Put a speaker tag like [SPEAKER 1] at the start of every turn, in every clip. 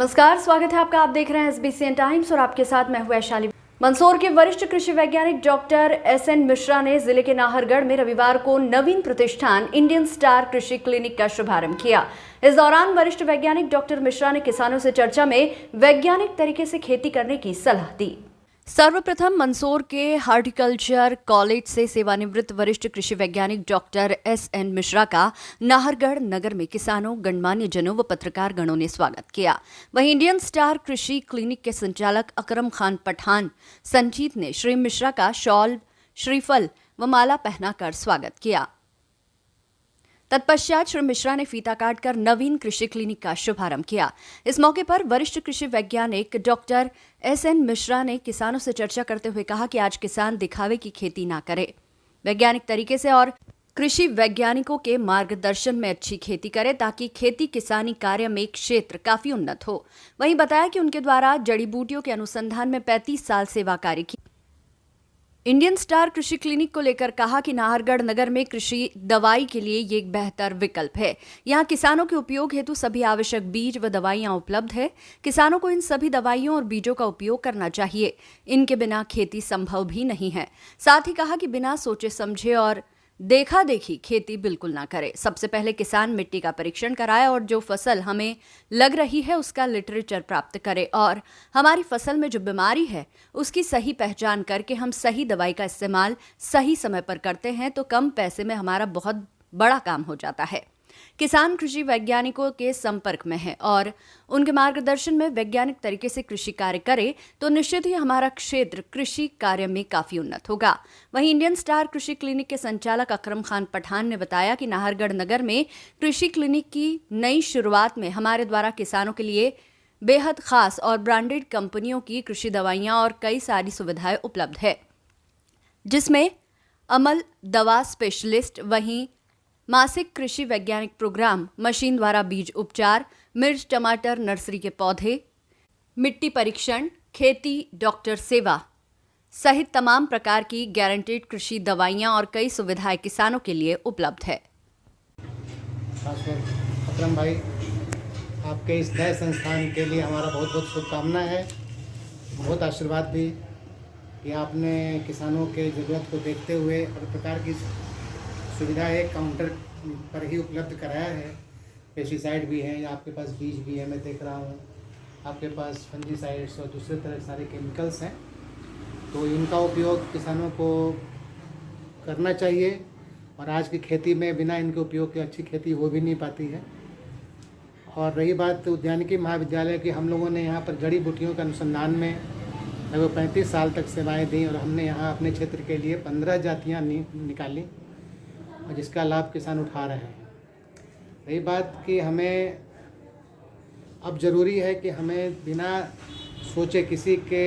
[SPEAKER 1] नमस्कार, स्वागत है आपका। आप देख रहे हैं SBCN टाइम्स और आपके साथ मैं हूं वैशाली। मंदसौर के वरिष्ठ कृषि वैज्ञानिक डॉक्टर SN मिश्रा ने जिले के नाहरगढ़ में रविवार को नवीन प्रतिष्ठान इंडियन स्टार कृषि क्लिनिक का शुभारंभ किया। इस दौरान वरिष्ठ वैज्ञानिक डॉक्टर मिश्रा ने किसानों से चर्चा में वैज्ञानिक तरीके से खेती करने की सलाह दी। सर्वप्रथम मंदसौर के हॉर्टिकल्चर कॉलेज से सेवानिवृत्त वरिष्ठ कृषि वैज्ञानिक डॉक्टर SN मिश्रा का नाहरगढ़ नगर में किसानों, गणमान्य जनों व पत्रकार गणों ने स्वागत किया। वहीं इंडियन स्टार कृषि क्लिनिक के संचालक अकरम खान पठान संजीत ने श्री मिश्रा का शॉल, श्रीफल व माला पहनाकर स्वागत किया। तत्पश्चात श्री मिश्रा ने फीता काटकर नवीन कृषि क्लिनिक का शुभारंभ किया। इस मौके पर वरिष्ठ कृषि वैज्ञानिक डॉक्टर SN मिश्रा ने किसानों से चर्चा करते हुए कहा कि आज किसान दिखावे की खेती ना करे, वैज्ञानिक तरीके से और कृषि वैज्ञानिकों के मार्गदर्शन में अच्छी खेती करे ताकि खेती किसानी कार्य में क्षेत्र काफी उन्नत हो। वहीं बताया कि उनके द्वारा जड़ी बूटियों के अनुसंधान में 35 साल सेवा कार्य की। इंडियन स्टार कृषि क्लिनिक को लेकर कहा कि नाहरगढ़ नगर में कृषि दवाई के लिए ये एक बेहतर विकल्प है। यहाँ किसानों के उपयोग हेतु सभी आवश्यक बीज व दवाइयाँ उपलब्ध है। किसानों को इन सभी दवाइयों और बीजों का उपयोग करना चाहिए। इनके बिना खेती संभव भी नहीं है। साथ ही कहा कि बिना सोचे समझे और देखा देखी खेती बिल्कुल ना करे। सबसे पहले किसान मिट्टी का परीक्षण कराए और जो फसल हमें लग रही है उसका लिटरेचर प्राप्त करे और हमारी फसल में जो बीमारी है उसकी सही पहचान करके हम सही दवाई का इस्तेमाल सही समय पर करते हैं तो कम पैसे में हमारा बहुत बड़ा काम हो जाता है। किसान कृषि वैज्ञानिकों के संपर्क में है और उनके मार्गदर्शन में वैज्ञानिक तरीके से कृषि कार्य करे तो निश्चित ही हमारा क्षेत्र कृषि कार्य में काफी उन्नत होगा। वहीं इंडियन स्टार कृषि क्लिनिक के संचालक अकरम खान पठान ने बताया कि नाहरगढ़ नगर में कृषि क्लिनिक की नई शुरुआत में हमारे द्वारा किसानों के लिए बेहद खास और ब्रांडेड कंपनियों की कृषि दवाइयां और कई सारी सुविधाएं उपलब्ध है, जिसमें अमल दवा स्पेशलिस्ट, वहीं मासिक कृषि वैज्ञानिक प्रोग्राम, मशीन द्वारा बीज उपचार, मिर्च टमाटर नर्सरी के पौधे, मिट्टी परीक्षण, खेती डॉक्टर सेवा सहित तमाम प्रकार की गारंटेड कृषि दवाइयां और कई सुविधाएं किसानों के लिए उपलब्ध है।
[SPEAKER 2] अकरम भाई, आपके इस नए संस्थान के लिए हमारा बहुत बहुत शुभकामना है, बहुत आशीर्वाद भी कि आपने किसानों के ज़रूरत को देखते हुए हर प्रकार की सुविधा एक काउंटर पर ही उपलब्ध कराया है। पेस्टिसाइड भी हैं, आपके पास बीज भी है, मैं देख रहा हूँ आपके पास फंजीसाइड्स और दूसरे तरह सारे केमिकल्स हैं, तो इनका उपयोग किसानों को करना चाहिए। और आज की खेती में बिना इनके उपयोग के अच्छी खेती हो भी नहीं पाती है। और रही बात उद्यानिकी महाविद्यालय की, हम लोगों ने यहाँ पर जड़ी बूटियों के अनुसंधान में लगभग 35 साल तक सेवाएं दी और हमने यहाँ अपने क्षेत्र के लिए 15 जातियाँ निकाली और जिसका लाभ किसान उठा रहे हैं। रही बात कि हमें अब ज़रूरी है कि हमें बिना सोचे किसी के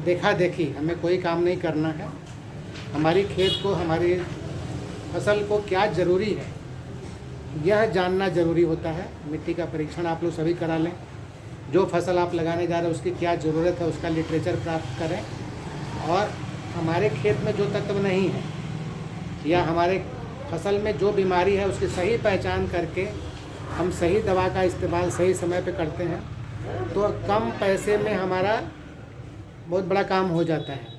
[SPEAKER 2] देखा देखी हमें कोई काम नहीं करना है। हमारी खेत को, हमारी फसल को क्या ज़रूरी है यह जानना ज़रूरी होता है। मिट्टी का परीक्षण आप लोग सभी करा लें। जो फसल आप लगाने जा रहे हैं उसकी क्या ज़रूरत है उसका लिटरेचर प्राप्त करें और हमारे खेत में जो तत्व नहीं है या हमारे फसल में जो बीमारी है उसकी सही पहचान करके हम सही दवा का इस्तेमाल सही समय पे करते हैं तो कम पैसे में हमारा बहुत बड़ा काम हो जाता है।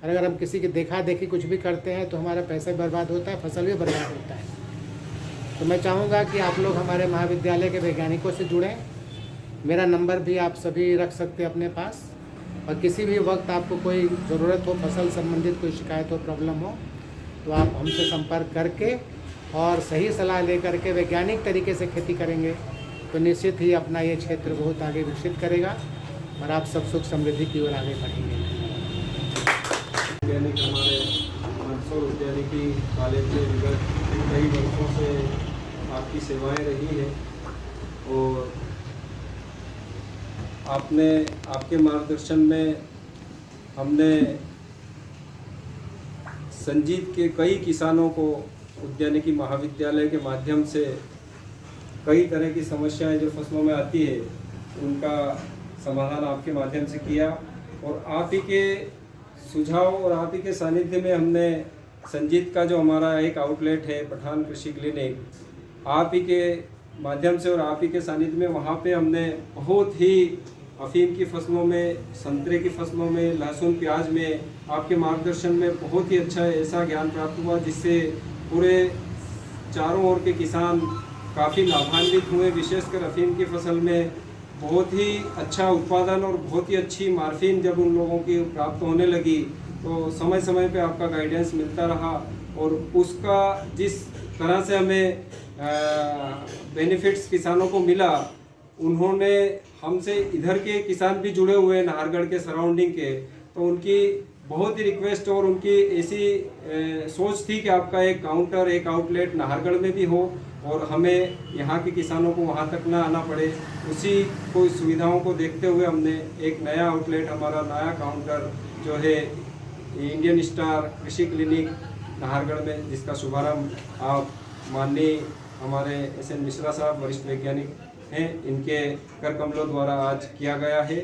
[SPEAKER 2] और अगर हम किसी की देखा देखी कुछ भी करते हैं तो हमारा पैसा भी बर्बाद होता है, फसल भी बर्बाद होता है। तो मैं चाहूँगा कि आप लोग हमारे महाविद्यालय के वैज्ञानिकों से जुड़ें। मेरा नंबर भी आप सभी रख सकते हैं अपने पास और किसी भी वक्त आपको कोई ज़रूरत हो, फसल संबंधित कोई शिकायत हो, प्रॉब्लम हो तो आप हमसे संपर्क करके और सही सलाह लेकर के वैज्ञानिक तरीके से खेती करेंगे तो निश्चित ही अपना ये क्षेत्र बहुत आगे विकसित करेगा और आप सब सुख समृद्धि की ओर आगे बढ़ेंगे।
[SPEAKER 3] वैज्ञानिक हमारे मंदसौर उद्यानिकी कॉलेज में विगत कई वर्षों से आपकी सेवाएं रही हैं और आपके मार्गदर्शन में हमने संजीत के कई किसानों को उद्यानिकी महाविद्यालय के माध्यम से कई तरह की समस्याएं जो फसलों में आती है उनका समाधान आपके माध्यम से किया और आप ही के सुझाव और आप ही के सानिध्य में हमने संजीत का जो हमारा एक आउटलेट है पठान कृषि क्लिनिक, आप ही के माध्यम से और आप ही के सानिध्य में वहाँ पे हमने बहुत ही अफीम की फसलों में, संतरे की फसलों में, लहसुन प्याज में आपके मार्गदर्शन में बहुत ही अच्छा ऐसा ज्ञान प्राप्त हुआ जिससे पूरे चारों ओर के किसान काफ़ी लाभान्वित हुए। विशेषकर अफीम की फसल में बहुत ही अच्छा उत्पादन और बहुत ही अच्छी मार्फिन जब उन लोगों की प्राप्त होने लगी तो समय समय पे आपका गाइडेंस मिलता रहा और उसका जिस तरह से हमें बेनिफिट्स किसानों को मिला, उन्होंने हमसे इधर के किसान भी जुड़े हुए हैं नाहरगढ़ के सराउंडिंग के, तो उनकी बहुत ही रिक्वेस्ट और उनकी ऐसी सोच थी कि आपका एक काउंटर, एक आउटलेट नाहरगढ़ में भी हो और हमें यहाँ के किसानों को वहाँ तक ना आना पड़े। उसी को सुविधाओं को देखते हुए हमने एक नया आउटलेट, हमारा नया काउंटर जो है इंडियन स्टार कृषि क्लिनिक नाहरगढ़ में, जिसका शुभारंभ आप माननीय हमारे SN मिश्रा साहब वरिष्ठ वैज्ञानिक हैं, इनके कर कमलों द्वारा आज किया गया है।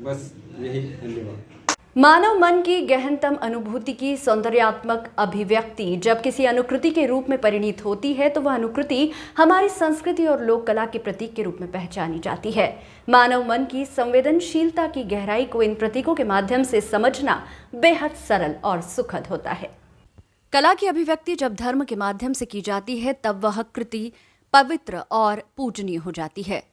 [SPEAKER 3] बस यही, धन्यवाद।
[SPEAKER 1] मानव मन की गहनतम अनुभूति की सौंदर्यात्मक अभिव्यक्ति जब किसी अनुकृति के रूप में परिणित होती है तो वह अनुकृति हमारी संस्कृति और लोक कला के प्रतीक के रूप में पहचानी जाती है। मानव मन की संवेदनशीलता की गहराई को इन प्रतीकों के माध्यम से समझना बेहद सरल और सुखद होता है। कला की अभिव्यक्ति जब धर्म के माध्यम से की जाती है तब वह कृति पवित्र और पूजनीय हो जाती है।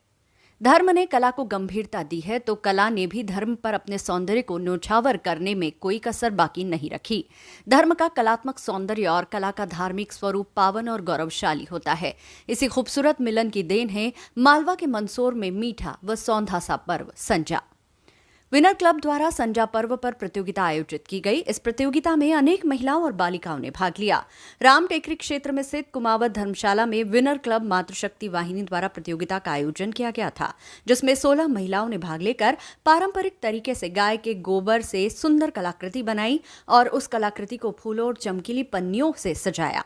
[SPEAKER 1] धर्म ने कला को गंभीरता दी है तो कला ने भी धर्म पर अपने सौंदर्य को न्योछावर करने में कोई कसर बाकी नहीं रखी। धर्म का कलात्मक सौंदर्य और कला का धार्मिक स्वरूप पावन और गौरवशाली होता है। इसी खूबसूरत मिलन की देन है मालवा के मंदसौर में मीठा व सौंधा सा पर्व संजा। विनर क्लब द्वारा संजा पर्व पर प्रतियोगिता आयोजित की गई। इस प्रतियोगिता में अनेक महिलाओं और बालिकाओं ने भाग लिया। राम टेकरी क्षेत्र में स्थित कुमावत धर्मशाला में विनर क्लब मातृशक्ति वाहिनी द्वारा प्रतियोगिता का आयोजन किया गया था, जिसमें 16 महिलाओं ने भाग लेकर पारंपरिक तरीके से गाय के गोबर से सुंदर कलाकृति बनाई और उस कलाकृति को फूलों और चमकीली पन्नियों से सजाया।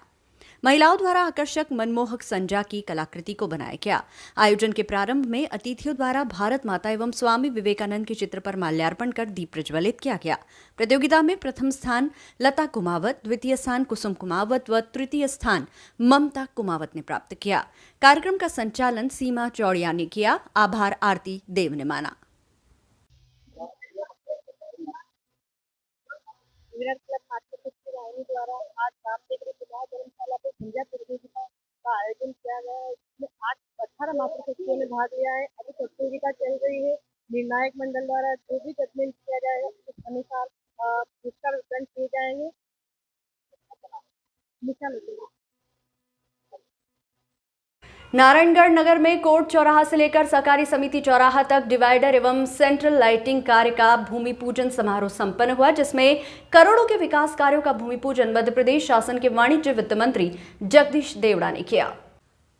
[SPEAKER 1] महिलाओं द्वारा आकर्षक मनमोहक संजा की कलाकृति को बनाया गया। आयोजन के प्रारंभ में अतिथियों द्वारा भारत माता एवं स्वामी विवेकानंद के चित्र पर माल्यार्पण कर दीप प्रज्वलित किया गया। प्रतियोगिता में प्रथम स्थान लता कुमावत, द्वितीय स्थान कुसुम कुमावत व तृतीय स्थान ममता कुमावत ने प्राप्त किया। कार्यक्रम का संचालन सीमा चौड़िया ने किया। आभार आरती देव ने माना।
[SPEAKER 4] विनर क्लब मातृशक्ति वाहिनी द्वारा आज राम टेकरी धर्मशाला पे संजा प्रतियोगिता का आयोजन किया गया है। इसमें आज 18 मातृशक्तियों ने भाग लिया है। अभी प्रतियोगिता चल रही है। निर्णायक मंडल द्वारा जो भी जजमेंट किया जाएगा उस अनुसार पुरस्कार वितरण किए जाएंगे।
[SPEAKER 1] नारायणगढ़ नगर में कोर्ट चौराहा से लेकर सहकारी समिति चौराहा तक डिवाइडर एवं सेंट्रल लाइटिंग कार्य का भूमि पूजन समारोह संपन्न हुआ, जिसमें करोड़ों के विकास कार्यों का भूमि पूजन मध्य प्रदेश शासन के वाणिज्य वित्त मंत्री जगदीश देवड़ा ने किया।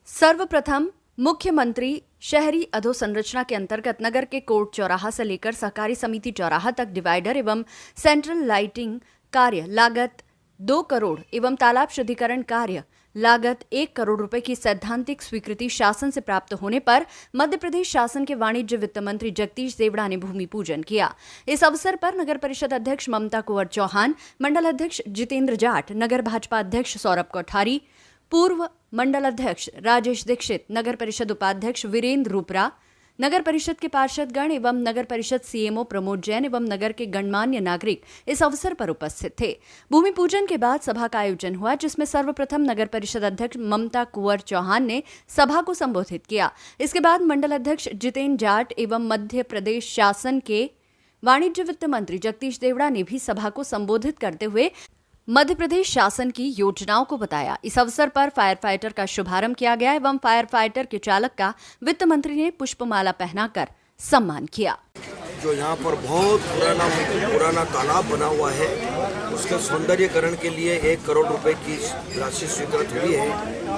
[SPEAKER 1] सर्वप्रथम मुख्यमंत्री शहरी अधोसंरचना के अंतर्गत नगर के कोर्ट चौराहा से लेकर सहकारी समिति चौराहा तक डिवाइडर एवं सेंट्रल लाइटिंग कार्य लागत 2 करोड़ एवं तालाब शुद्धिकरण कार्य लागत 1 करोड़ रुपए की सैद्धांतिक स्वीकृति शासन से प्राप्त होने पर मध्य प्रदेश शासन के वाणिज्य वित्त मंत्री जगदीश देवड़ा ने भूमि पूजन किया। इस अवसर पर नगर परिषद अध्यक्ष ममता कुंवर चौहान, मंडल अध्यक्ष जितेंद्र जाट, नगर भाजपा अध्यक्ष सौरभ कोठारी, पूर्व मंडल अध्यक्ष राजेश दीक्षित, नगर परिषद उपाध्यक्ष वीरेंद्र रूपरा, नगर परिषद के पार्षदगण एवं नगर परिषद सीएमओ प्रमोद जैन एवं नगर के गणमान्य नागरिक इस अवसर पर उपस्थित थे। भूमि पूजन के बाद सभा का आयोजन हुआ, जिसमें सर्वप्रथम नगर परिषद अध्यक्ष ममता कुंवर चौहान ने सभा को संबोधित किया। इसके बाद मंडल अध्यक्ष जितेंद्र जाट एवं मध्य प्रदेश शासन के वाणिज्य वित्त मंत्री जगदीश देवड़ा ने भी सभा को संबोधित करते हुए मध्य प्रदेश शासन की योजनाओं को बताया। इस अवसर पर फायर फाइटर का शुभारंभ किया गया एवं फायर फाइटर के चालक का वित्त मंत्री ने पुष्पमाला पहनाकर सम्मान किया।
[SPEAKER 5] जो यहाँ पर बहुत पुराना तालाब बना हुआ है, उसके सौंदर्यीकरण के लिए 1 करोड़ रुपए की राशि स्वीकृत हुई है।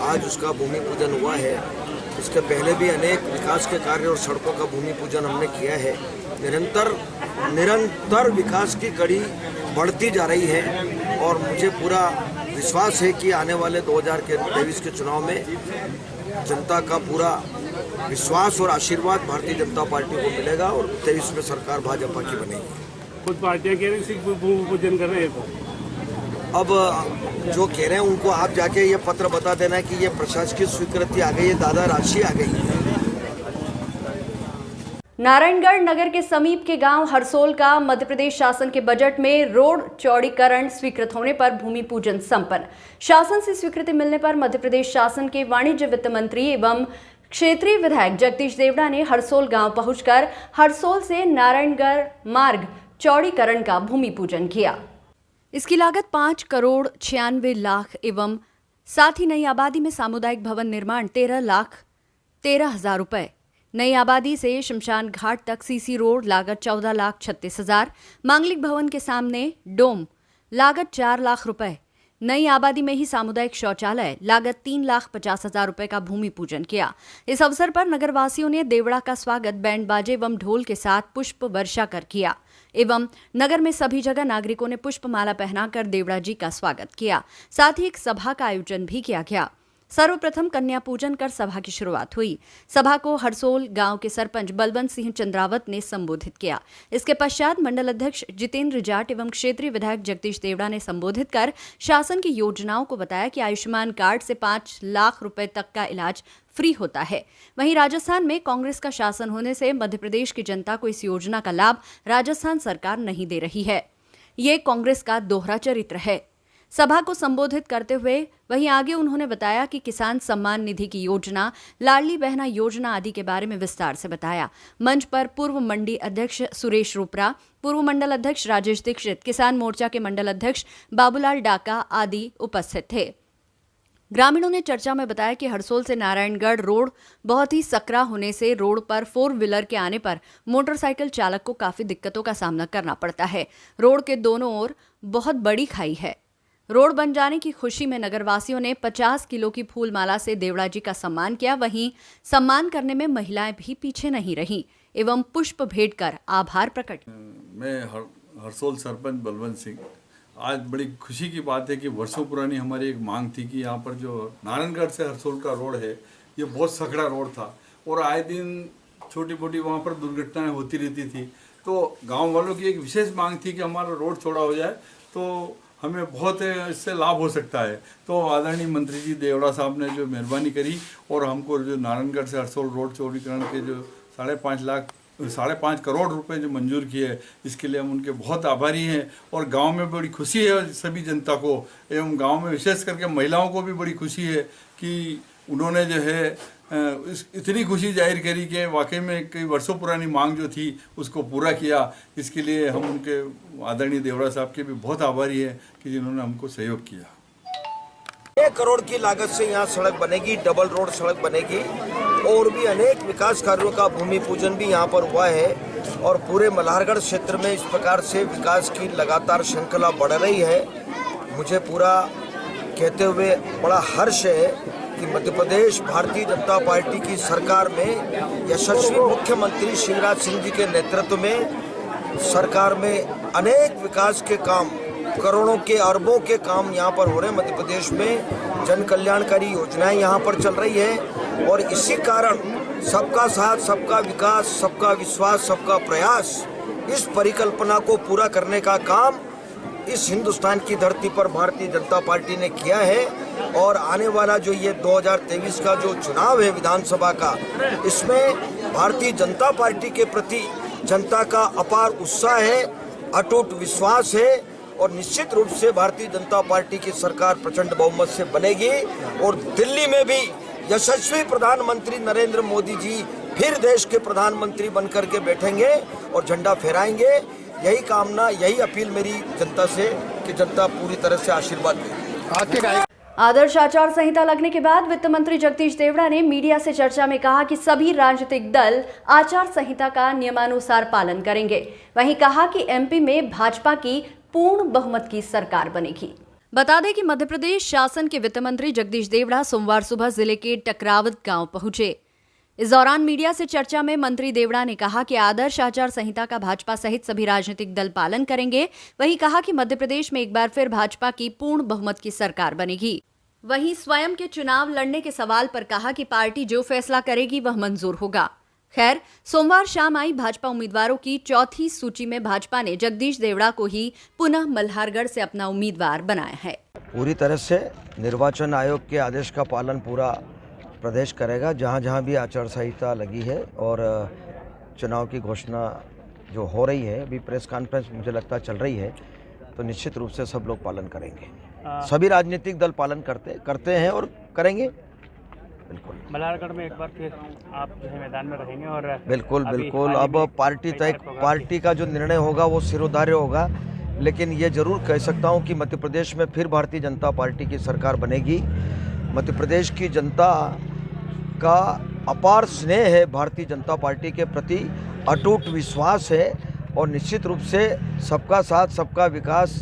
[SPEAKER 5] आज उसका भूमि पूजन हुआ है। इसके पहले भी अनेक विकास के कार्य और सड़कों का भूमि पूजन हमने किया है। निरंतर विकास की कड़ी बढ़ती जा रही है और मुझे पूरा विश्वास है कि आने वाले 2023 के चुनाव में जनता का पूरा विश्वास और आशीर्वाद भारतीय जनता पार्टी को मिलेगा और 23 में सरकार भाजपा की बनेगी।
[SPEAKER 6] कुछ पार्टियां कह रही हैं भूमि पूजन कर रहे हैं,
[SPEAKER 5] अब जो कह रहे हैं उनको आप जाके ये पत्र बता देना कि ये प्रशासकीय स्वीकृति आ गई है, दादा राशि आ गई है।
[SPEAKER 1] नारायणगढ़ नगर के समीप के गांव हरसोल का मध्य प्रदेश शासन के बजट में रोड चौड़ीकरण स्वीकृत होने पर भूमि पूजन संपन्न। शासन से स्वीकृति मिलने पर मध्य प्रदेश शासन के वाणिज्य वित्त मंत्री एवं क्षेत्रीय विधायक जगदीश देवड़ा ने हरसोल गांव पहुंचकर हरसोल से नारायणगढ़ मार्ग चौड़ीकरण का भूमि पूजन किया। इसकी लागत 5,96,00,000 एवं साथ ही नई आबादी में सामुदायिक भवन निर्माण 13,13,000 रुपए। नई आबादी से शमशान घाट तक सीसी रोड लागत 14,36,000। मांगलिक भवन के सामने डोम लागत 4 लाख रुपए। नई आबादी में ही सामुदायिक शौचालय लागत 3,50,000 रुपए का भूमि पूजन किया। इस अवसर पर नगरवासियों ने देवड़ा का स्वागत बैंड बाजे एवं ढोल के साथ पुष्प वर्षा कर किया एवं नगर में सभी जगह नागरिकों ने पुष्पमाला पहनाकर देवड़ा जी का स्वागत किया। साथ ही एक सभा का आयोजन भी किया गया। सर्वप्रथम कन्या पूजन कर सभा की शुरुआत हुई। सभा को हरसोल गांव के सरपंच बलवंत सिंह चंद्रावत ने संबोधित किया। इसके पश्चात मंडल अध्यक्ष जितेंद्र जाट एवं क्षेत्रीय विधायक जगदीश देवड़ा ने संबोधित कर शासन की योजनाओं को बताया कि आयुष्मान कार्ड से 5 लाख रुपए तक का इलाज फ्री होता है। वहीं राजस्थान में कांग्रेस का शासन होने से मध्य प्रदेश की जनता को इस योजना का लाभ राजस्थान सरकार नहीं दे रही है। ये कांग्रेस का दोहरा चरित्र है। सभा को संबोधित करते हुए वहीं आगे उन्होंने बताया कि किसान सम्मान निधि की योजना, लाडली बहना योजना आदि के बारे में विस्तार से बताया। मंच पर पूर्व मंडी अध्यक्ष सुरेश रोपरा, पूर्व मंडल अध्यक्ष राजेश दीक्षित, किसान मोर्चा के मंडल अध्यक्ष बाबूलाल डाका आदि उपस्थित थे। ग्रामीणों ने चर्चा में बताया कि हरसोल से नारायणगढ़ रोड बहुत ही सकरा होने से रोड पर 4 व्हीलर के आने पर मोटरसाइकिल चालक को काफी दिक्कतों का सामना करना पड़ता है। रोड के दोनों ओर बहुत बड़ी खाई है। रोड बन जाने की खुशी में नगरवासियों ने 50 किलो की फूलमाला से देवड़ा जी का सम्मान किया। वहीं सम्मान करने में महिलाएं भी पीछे नहीं रहीं एवं पुष्प भेंट कर आभार प्रकट।
[SPEAKER 6] मैं हरसोल सरपंच बलवंत सिंह। आज बड़ी खुशी की बात है कि वर्षों पुरानी हमारी एक मांग थी कि यहाँ पर जो नारायणगढ़ से हरसोल का रोड है ये बहुत सकड़ा रोड था और आए दिन छोटी मोटी वहाँ पर दुर्घटनाएं होती रहती थी। तो गाँव वालों की एक विशेष मांग थी कि हमारा रोड चौड़ा हो जाए तो हमें बहुत इससे लाभ हो सकता है। तो आदरणीय मंत्री जी देवड़ा साहब ने जो मेहरबानी करी और हमको जो नारायणगढ़ से हरसोल रोड चौड़ीकरण के जो 5.5 करोड़ रुपए जो मंजूर किए हैं, इसके लिए हम उनके बहुत आभारी हैं। और गांव में बड़ी खुशी है सभी जनता को एवं गांव में विशेष करके महिलाओं को भी बड़ी खुशी है कि उन्होंने जो है इतनी खुशी जाहिर करी कि वाकई में कई वर्षों पुरानी मांग जो थी उसको पूरा किया। इसके लिए हम उनके आदरणीय देवड़ा साहब के भी बहुत आभारी है कि जिन्होंने हमको सहयोग किया।
[SPEAKER 5] 1 करोड़ की लागत से यहाँ सड़क बनेगी, डबल रोड सड़क बनेगी और भी अनेक विकास कार्यों का भूमि पूजन भी यहाँ पर हुआ है। और पूरे मल्हारगढ़ क्षेत्र में इस प्रकार से विकास की लगातार श्रृंखला बढ़ रही है। मुझे पूरा कहते हुए बड़ा हर्ष है कि मध्य प्रदेश भारतीय जनता पार्टी की सरकार में यशस्वी मुख्यमंत्री शिवराज सिंह जी के नेतृत्व में सरकार में अनेक विकास के काम, करोड़ों के अरबों के काम यहाँ पर हो रहे हैं। मध्य प्रदेश में जन कल्याणकारी योजनाएं यहाँ पर चल रही है और इसी कारण सबका साथ, सबका विकास, सबका विश्वास, सबका प्रयास, इस परिकल्पना को पूरा करने का काम इस हिंदुस्तान की धरती पर भारतीय जनता पार्टी ने किया है। और आने वाला जो ये 2023 का जो चुनाव है विधानसभा का, इसमें भारतीय जनता पार्टी के प्रति जनता का अपार उत्साह है, अटूट विश्वास है और निश्चित रूप से भारतीय जनता पार्टी की सरकार प्रचंड बहुमत से बनेगी। और दिल्ली में भी यशस्वी प्रधानमंत्री नरेंद्र मोदी जी फिर देश के प्रधानमंत्री बनकर के बैठेंगे और झंडा फहराएंगे। यही कामना, यही अपील मेरी जनता से कि जनता पूरी तरह से आशीर्वाद दे।
[SPEAKER 1] आदर्श आचार संहिता लगने के बाद वित्त मंत्री जगदीश देवड़ा ने मीडिया से चर्चा में कहा कि सभी राजनीतिक दल आचार संहिता का नियमानुसार पालन करेंगे। वहीं कहा कि एमपी में भाजपा की पूर्ण बहुमत की सरकार बनेगी। बता दें कि मध्य प्रदेश शासन के वित्त मंत्री जगदीश देवड़ा सोमवार सुबह जिले के टकरावत गांव पहुंचे। इस दौरान मीडिया से चर्चा में मंत्री देवड़ा ने कहा कि आदर्श आचार संहिता का भाजपा सहित सभी राजनीतिक दल पालन करेंगे। वहीं कहा कि मध्य प्रदेश में एक बार फिर भाजपा की पूर्ण बहुमत की सरकार बनेगी। वहीं स्वयं के चुनाव लड़ने के सवाल पर कहा कि पार्टी जो फैसला करेगी वह मंजूर होगा। खैर, सोमवार शाम आई भाजपा उम्मीदवारों की चौथी सूची में भाजपा ने जगदीश देवड़ा को ही पुनः मल्हारगढ़ से अपना उम्मीदवार बनाया है।
[SPEAKER 5] पूरी तरह से निर्वाचन आयोग के आदेश का पालन पूरा प्रदेश करेगा। जहाँ जहाँ भी आचार संहिता लगी है और चुनाव की घोषणा जो हो रही है, अभी प्रेस कॉन्फ्रेंस मुझे लगता चल रही है, तो निश्चित रूप से सब लोग पालन करेंगे। सभी राजनीतिक दल पालन करते हैं और करेंगे। बिल्कुल
[SPEAKER 7] मल्हारगढ़ में एक बार फिर आप जो है मैदान में रहेंगे और
[SPEAKER 5] बिल्कुल अब पार्टी का जो निर्णय होगा वो सिरोधार्य होगा, लेकिन ये जरूर कह सकता हूँ कि मध्य प्रदेश में फिर भारतीय जनता पार्टी की सरकार बनेगी। मध्य प्रदेश की जनता का अपार स्नेह है, भारतीय जनता पार्टी के प्रति अटूट विश्वास है और निश्चित रूप से सबका साथ, सबका विकास,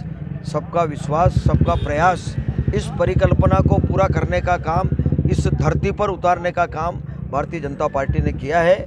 [SPEAKER 5] सबका विश्वास, सबका प्रयास, इस परिकल्पना को पूरा करने का काम, इस धरती पर उतारने का काम भारतीय जनता पार्टी ने किया है।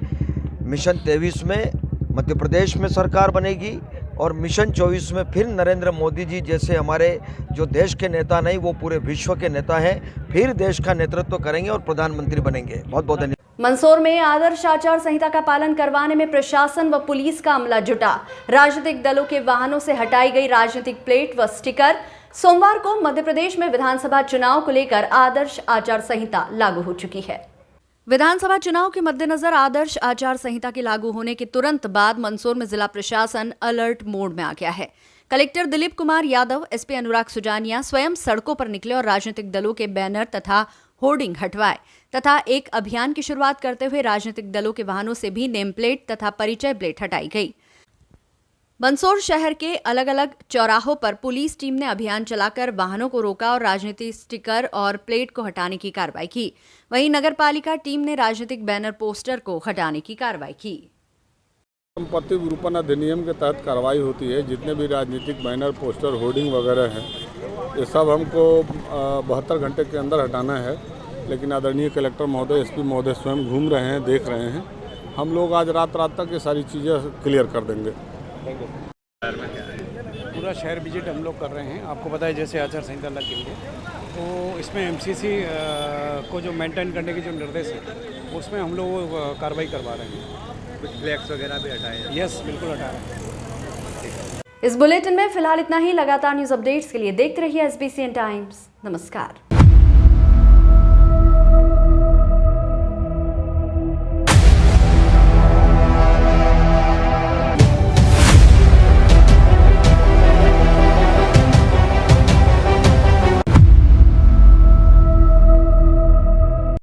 [SPEAKER 5] मिशन 23 में मध्य प्रदेश में सरकार बनेगी और मिशन 24 में फिर नरेंद्र मोदी जी जैसे हमारे जो देश के नेता नहीं, वो पूरे विश्व के नेता हैं, फिर देश का नेतृत्व करेंगे और प्रधानमंत्री बनेंगे। बहुत बहुत धन्यवाद।
[SPEAKER 1] मंदसौर में आदर्श आचार संहिता का पालन करवाने में प्रशासन व पुलिस का अमला जुटा। राजनीतिक दलों के वाहनों से हटाई गई राजनीतिक प्लेट व स्टिकर। सोमवार को मध्य प्रदेश में विधानसभा चुनाव को लेकर आदर्श आचार संहिता लागू हो चुकी है। विधानसभा चुनाव के मद्देनजर आदर्श आचार संहिता के लागू होने के तुरंत बाद मंदसौर में जिला प्रशासन अलर्ट मोड में आ गया है। कलेक्टर दिलीप कुमार यादव, एसपी अनुराग सुजानिया स्वयं सड़कों पर निकले और राजनीतिक दलों के बैनर तथा होर्डिंग हटवाए तथा एक अभियान की शुरुआत करते हुए राजनीतिक दलों के वाहनों से भी नेम प्लेट तथा परिचय प्लेट हटाई गई। मंदसौर शहर के अलग अलग चौराहों पर पुलिस टीम ने अभियान चलाकर वाहनों को रोका और राजनीतिक स्टिकर और प्लेट को हटाने की कार्रवाई की। वहीं नगरपालिका टीम ने राजनीतिक बैनर पोस्टर को हटाने की कार्रवाई की।
[SPEAKER 8] संपत्ति विरूपण अधिनियम के तहत कार्रवाई होती है। जितने भी राजनीतिक बैनर, पोस्टर, होर्डिंग वगैरह हैं, ये सब हमको 72 घंटे के अंदर हटाना है। लेकिन आदरणीय कलेक्टर महोदय, एसपी महोदय स्वयं घूम रहे हैं, देख रहे हैं। हम लोग आज रात तक ये सारी चीज़ें क्लियर कर देंगे।
[SPEAKER 7] पूरा शहर विजिट हम लोग कर रहे हैं। आपको पता है जैसे आचार संहिता लग गई है, तो इसमें एमसीसी को जो मेंटेन करने के जो निर्देश है, उसमें हम लोग कार्रवाई करवा रहे हैं।
[SPEAKER 3] कुछ फ्लैक्स वगैरह भी हटाए हैं?
[SPEAKER 7] यस, बिल्कुल हटा रहे हैं।
[SPEAKER 1] इस बुलेटिन में फिलहाल इतना ही। लगातार न्यूज अपडेट्स के लिए देखते रहिए SBCN टाइम्स। नमस्कार।